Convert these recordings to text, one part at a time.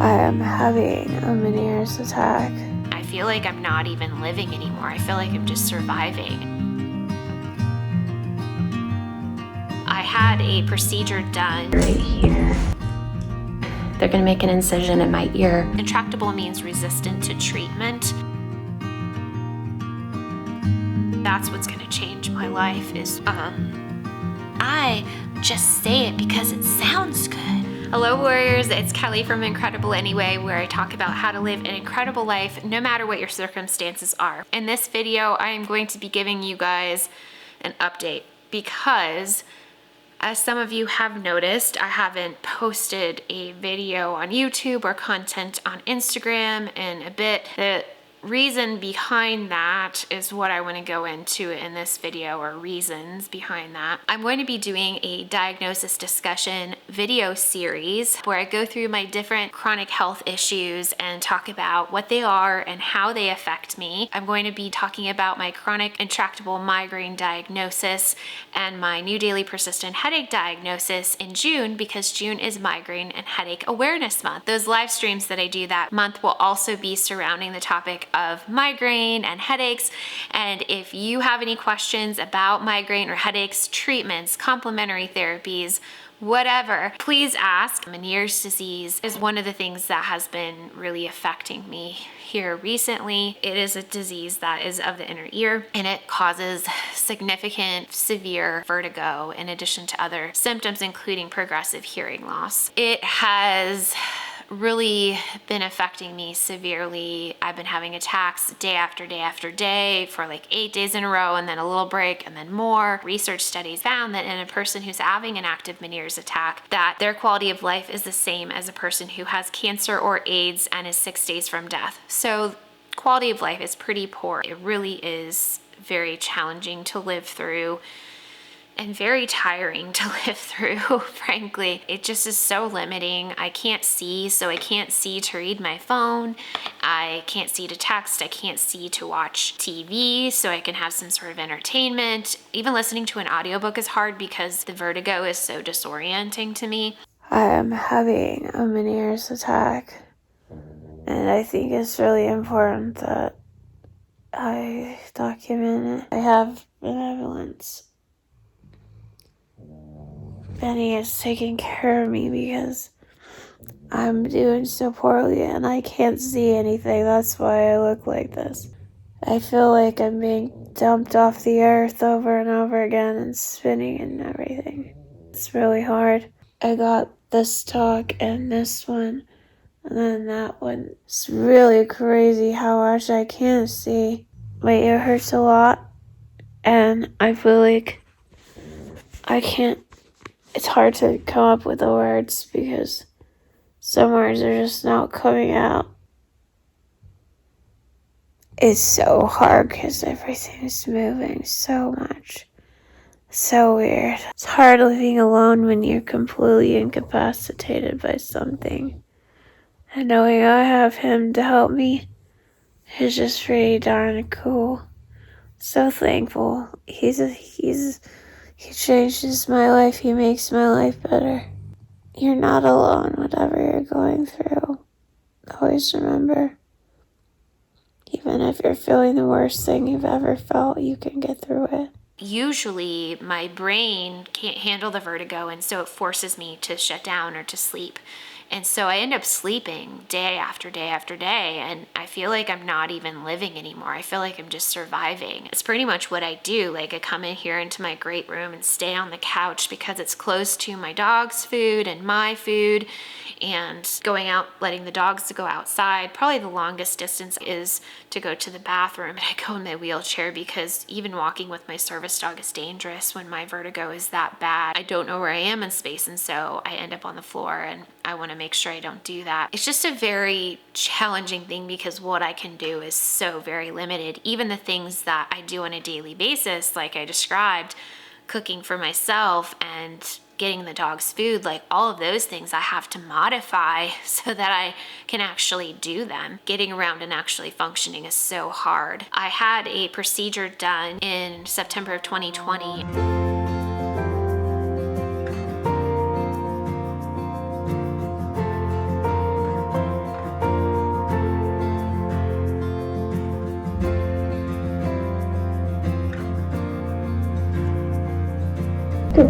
I am having a Meniere's attack. I feel like I'm not even living anymore. I feel like I'm just surviving. I had a procedure done right here. They're gonna make an incision in my ear. Intractable means resistant to treatment. That's what's gonna change my life is, I just say it because it sounds good. Hello warriors, it's Kelly from Incredible Anyway, where I talk about how to live an incredible life no matter what your circumstances are. In this video, I am going to be giving you guys an update because, as some of you have noticed, I haven't posted a video on YouTube or content on Instagram in a bit. The reason behind that is what I want to go into in this video, or reasons behind that. I'm going to be doing a diagnosis discussion video series where I go through my different chronic health issues and talk about what they are and how they affect me. I'm going to be talking about my chronic intractable migraine diagnosis and my new daily persistent headache diagnosis in June, because June is Migraine and Headache Awareness Month. Those live streams that I do that month will also be surrounding the topic of migraine and headaches. And if you have any questions about migraine or headaches, treatments, complementary therapies, whatever, please ask. Meniere's disease is one of the things that has been really affecting me here recently. It is a disease that is of the inner ear, and it causes significant, severe vertigo in addition to other symptoms, including progressive hearing loss. It has really been affecting me severely. I've been having attacks day after day after day for like 8 days in a row, and then a little break and then more. Research studies found that in a person who's having an active Meniere's attack, that their quality of life is the same as a person who has cancer or AIDS and is 6 days from death. So quality of life is pretty poor. It really is very challenging to live through and very tiring to live through, frankly. It just is so limiting. I can't see, so I can't see to read my phone. I can't see to text. I can't see to watch TV, so I can have some sort of entertainment. Even listening to an audiobook is hard because the vertigo is so disorienting to me. I am having a Meniere's attack, and I think it's really important that I document it. I have benevolence. Benny is taking care of me because I'm doing so poorly and I can't see anything. That's why I look like this. I feel like I'm being dumped off the earth over and over again and spinning and everything. It's really hard. I got this talk and this one and then that one. It's really crazy how much I can't see. My ear hurts a lot and I feel like I can't. It's hard to come up with the words because some words are just not coming out. It's so hard because everything is moving so much. So weird. It's hard living alone when you're completely incapacitated by something. And knowing I have him to help me is just pretty darn cool. So thankful. He changes my life. He makes my life better. You're not alone, whatever you're going through. Always remember, even if you're feeling the worst thing you've ever felt, you can get through it. Usually my brain can't handle the vertigo, and so it forces me to shut down or to sleep. And so I end up sleeping day after day after day, and I feel like I'm not even living anymore. I feel like I'm just surviving. It's pretty much what I do. Like, I come in here into my great room and stay on the couch because it's close to my dog's food and my food, and going out, letting the dogs go outside. Probably the longest distance is to go to the bathroom, and I go in my wheelchair because even walking with my service dog is dangerous when my vertigo is that bad. I don't know where I am in space, and so I end up on the floor, and I want to make sure I don't do that. It's just a very challenging thing because what I can do is so very limited. Even the things that I do on a daily basis, like I described, cooking for myself and getting the dog's food, like all of those things I have to modify so that I can actually do them. Getting around and actually functioning is so hard. I had a procedure done in September of 2020.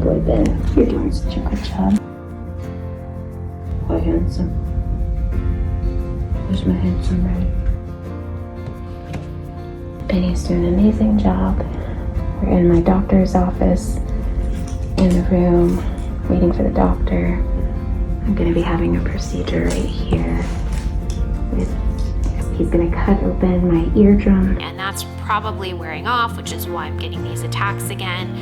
boy, Ben. You're doing such a good job. Quite handsome. Where's my handsome Ray? Benny's doing an amazing job. We're in my doctor's office, in the room, waiting for the doctor. I'm gonna be having a procedure right here. He's gonna cut open my eardrum. And that's probably wearing off, which is why I'm getting these attacks again.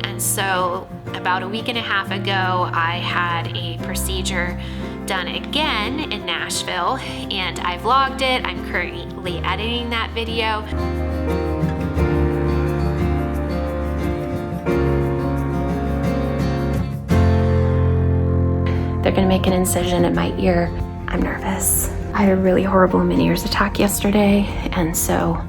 And so about a week and a half ago, I had a procedure done again in Nashville, and I vlogged it. I'm currently editing that video. They're gonna make an incision in my ear. I'm nervous. I had a really horrible Ménière's attack yesterday, and so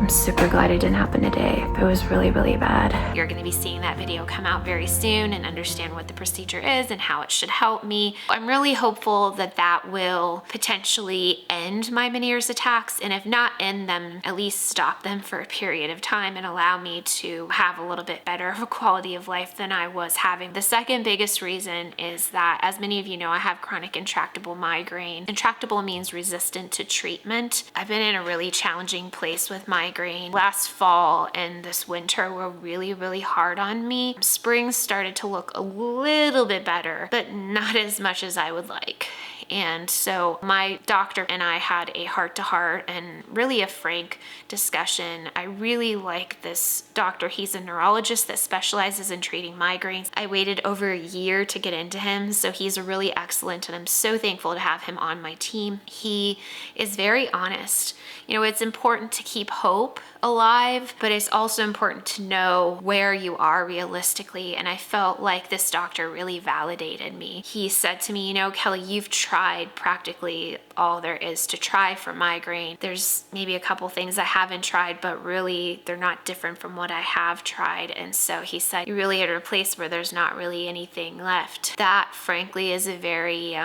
I'm super glad it didn't happen today. It was really, really bad. You're gonna be seeing that video come out very soon and understand what the procedure is and how it should help me. I'm really hopeful that that will potentially end my Ménière's attacks, and if not end them, at least stop them for a period of time and allow me to have a little bit better of a quality of life than I was having. The second biggest reason is that, as many of you know, I have chronic intractable migraine. Intractable means resistant to treatment. I've been in a really challenging place with migraine. Last fall and this winter were really, really hard on me. Spring started to look a little bit better, but not as much as I would like. And so my doctor and I had a heart-to-heart and really a frank discussion. I really like this doctor. He's a neurologist that specializes in treating migraines. I waited over a year to get into him, so he's really excellent, and I'm so thankful to have him on my team. He is very honest. You know, it's important to keep hope alive, but it's also important to know where you are realistically, and I felt like this doctor really validated me. He said to me, you know, Kelly, you've tried practically all there is to try for migraine. There's maybe a couple things I haven't tried, but really they're not different from what I have tried. And so he said, you're really at a place where there's not really anything left. That frankly is a very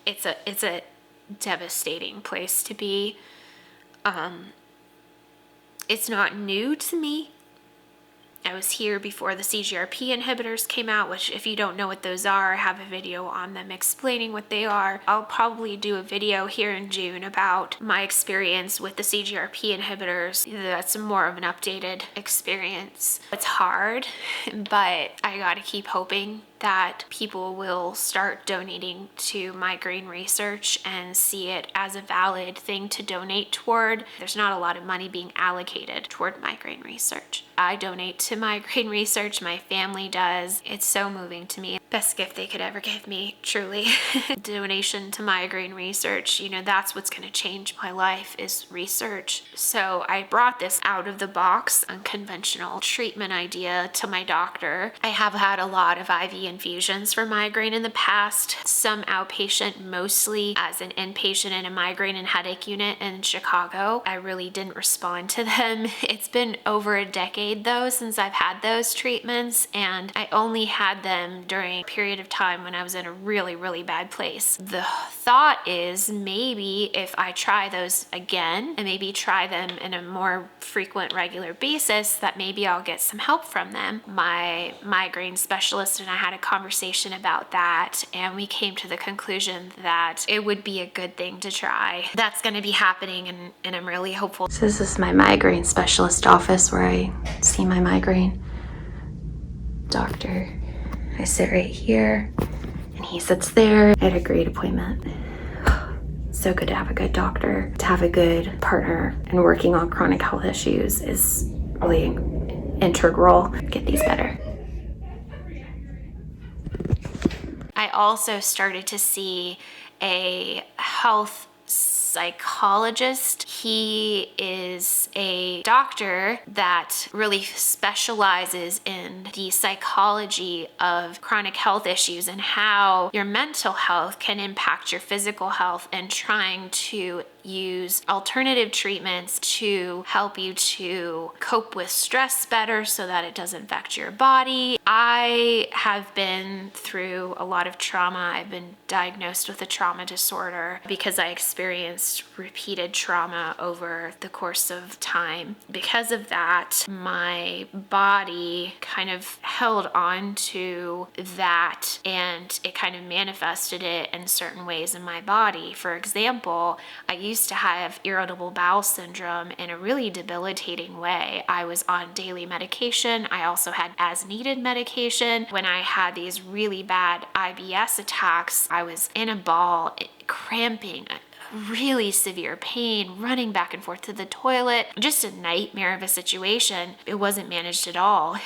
it's a devastating place to be. It's not new to me. I was here before the CGRP inhibitors came out, which, if you don't know what those are, I have a video on them explaining what they are. I'll probably do a video here in June about my experience with the CGRP inhibitors. That's more of an updated experience. It's hard, but I gotta keep hoping that people will start donating to migraine research and see it as a valid thing to donate toward. There's not a lot of money being allocated toward migraine research. I donate to migraine research, my family does. It's so moving to me. Best gift they could ever give me, truly. Donation to migraine research, you know, that's what's gonna change my life, is research. So I brought this out of the box, unconventional treatment idea to my doctor. I have had a lot of IV infusions for migraine in the past, some outpatient, mostly as an inpatient in a migraine and headache unit in Chicago. I really didn't respond to them. It's been over a decade though since I've had those treatments, and I only had them during a period of time when I was in a really, really bad place. The thought is maybe if I try those again and maybe try them in a more frequent, regular basis, that maybe I'll get some help from them. My migraine specialist and I had a conversation about that, and we came to the conclusion that it would be a good thing to try. That's going to be happening, and I'm really hopeful. So this is my migraine specialist office where I see my migraine doctor. I sit right here and he sits there. I had a great appointment. So good to have a good doctor, to have a good partner, and working on chronic health issues is really integral. Get these better. I also started to see a health psychologist. He is a doctor that really specializes in the psychology of chronic health issues and how your mental health can impact your physical health, and trying to use alternative treatments to help you to cope with stress better so that it doesn't affect your body. I have been through a lot of trauma. I've been diagnosed with a trauma disorder because I experienced repeated trauma over the course of time. Because of that, my body kind of held on to that, and it kind of manifested it in certain ways in my body. For example, I used to have irritable bowel syndrome in a really debilitating way. I was on daily medication. I also had as needed medication. When I had these really bad IBS attacks, I was in a ball, cramping, really severe pain, running back and forth to the toilet, just a nightmare of a situation. It wasn't managed at all.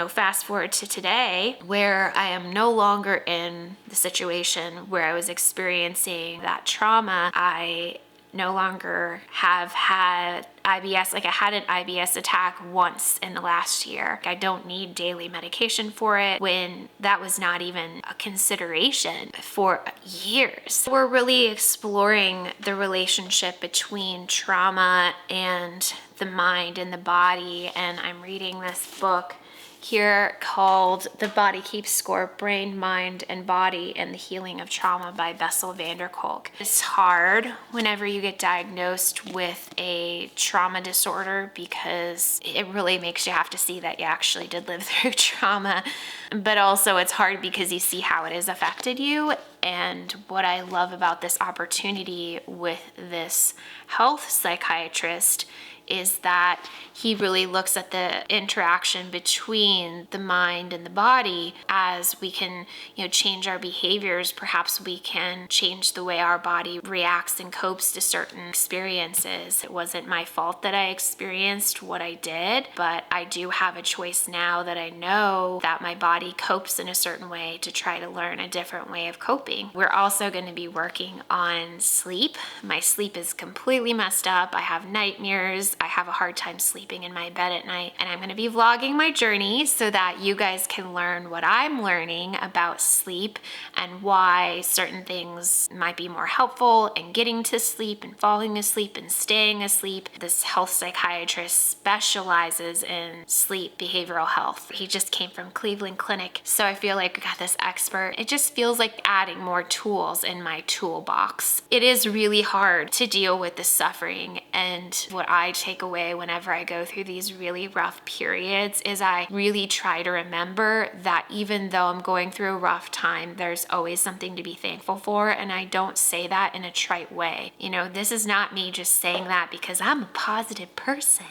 Fast forward to today, where I am no longer in the situation where I was experiencing that trauma. I no longer have had IBS. Like, I had an IBS attack once in the last year. I don't need daily medication for it, when that was not even a consideration for years. We're really exploring the relationship between trauma and the mind and the body, and I'm reading this book here called The Body Keeps Score, Brain, Mind, and Body and the Healing of Trauma by Bessel Kolk. It's hard whenever you get diagnosed with a trauma disorder, because it really makes you have to see that you actually did live through trauma. But also it's hard because you see how it has affected you. And what I love about this opportunity with this health psychiatrist is that he really looks at the interaction between the mind and the body. As we can, change our behaviors, perhaps we can change the way our body reacts and copes to certain experiences. It wasn't my fault that I experienced what I did, but I do have a choice now that I know that my body copes in a certain way to try to learn a different way of coping. We're also going to be working on sleep. My sleep is completely messed up. I have nightmares. I have a hard time sleeping in my bed at night, and I'm going to be vlogging my journey so that you guys can learn what I'm learning about sleep and why certain things might be more helpful in getting to sleep and falling asleep and staying asleep. This health psychiatrist specializes in sleep behavioral health. He just came from Cleveland Clinic, so I feel like we got this expert. It just feels like adding more tools in my toolbox. It is really hard to deal with the suffering, and what I take away whenever I go through these really rough periods is I really try to remember that even though I'm going through a rough time, there's always something to be thankful for. And I don't say that in a trite way. This is not me just saying that because I'm a positive person,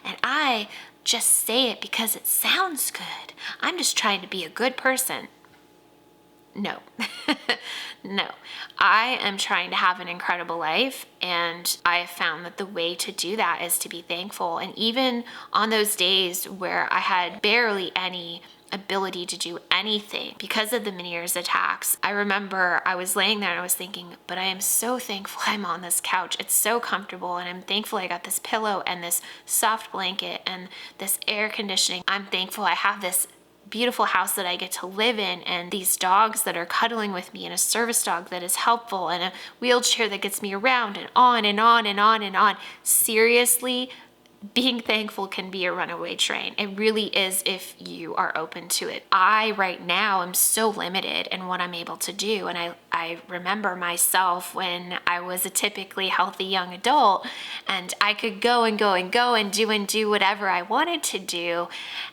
and I just say it because it sounds good. I'm just trying to be a good person. No, no. I am trying to have an incredible life, and I have found that the way to do that is to be thankful. And even on those days where I had barely any ability to do anything because of the Ménière's attacks, I remember I was laying there and I was thinking, but I am so thankful I'm on this couch. It's so comfortable, and I'm thankful I got this pillow and this soft blanket and this air conditioning. I'm thankful I have this beautiful house that I get to live in, and these dogs that are cuddling with me, and a service dog that is helpful, and a wheelchair that gets me around, and on and on and on and on. Seriously, being thankful can be a runaway train. It really is if you are open to it. I right now am so limited in what I'm able to do, and I remember myself when I was a typically healthy young adult, and I could go and go and go and do whatever I wanted to do,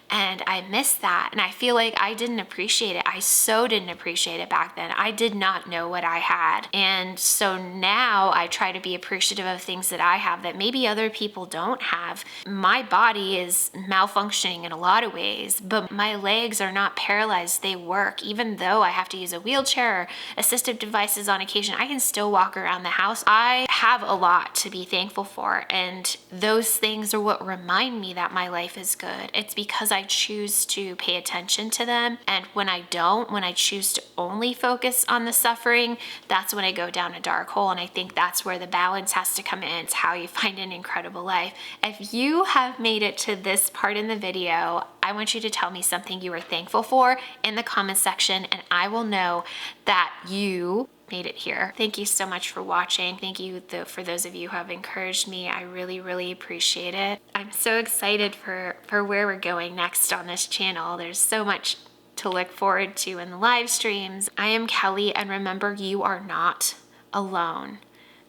and I miss that. And I feel like I didn't appreciate it. I so didn't appreciate it back then. I did not know what I had. And so now I try to be appreciative of things that I have that maybe other people don't have. My body is malfunctioning in a lot of ways, but my legs are not paralyzed. They work, even though I have to use a wheelchair or assisted assistive devices on occasion, I can still walk around the house. I have a lot to be thankful for, and those things are what remind me that my life is good. It's because I choose to pay attention to them, and when I don't, when I choose to only focus on the suffering, that's when I go down a dark hole, and I think that's where the balance has to come in. It's how you find an incredible life. If you have made it to this part in the video, I want you to tell me something you are thankful for in the comment section, and I will know that you made it here. Thank you so much for watching. Thank you for those of you who have encouraged me. I really, really appreciate it. I'm so excited for where we're going next on this channel. There's so much to look forward to in the live streams. I am Kelly, and remember, you are not alone.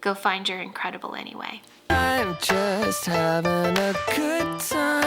Go find your incredible anyway. I'm just having a good time.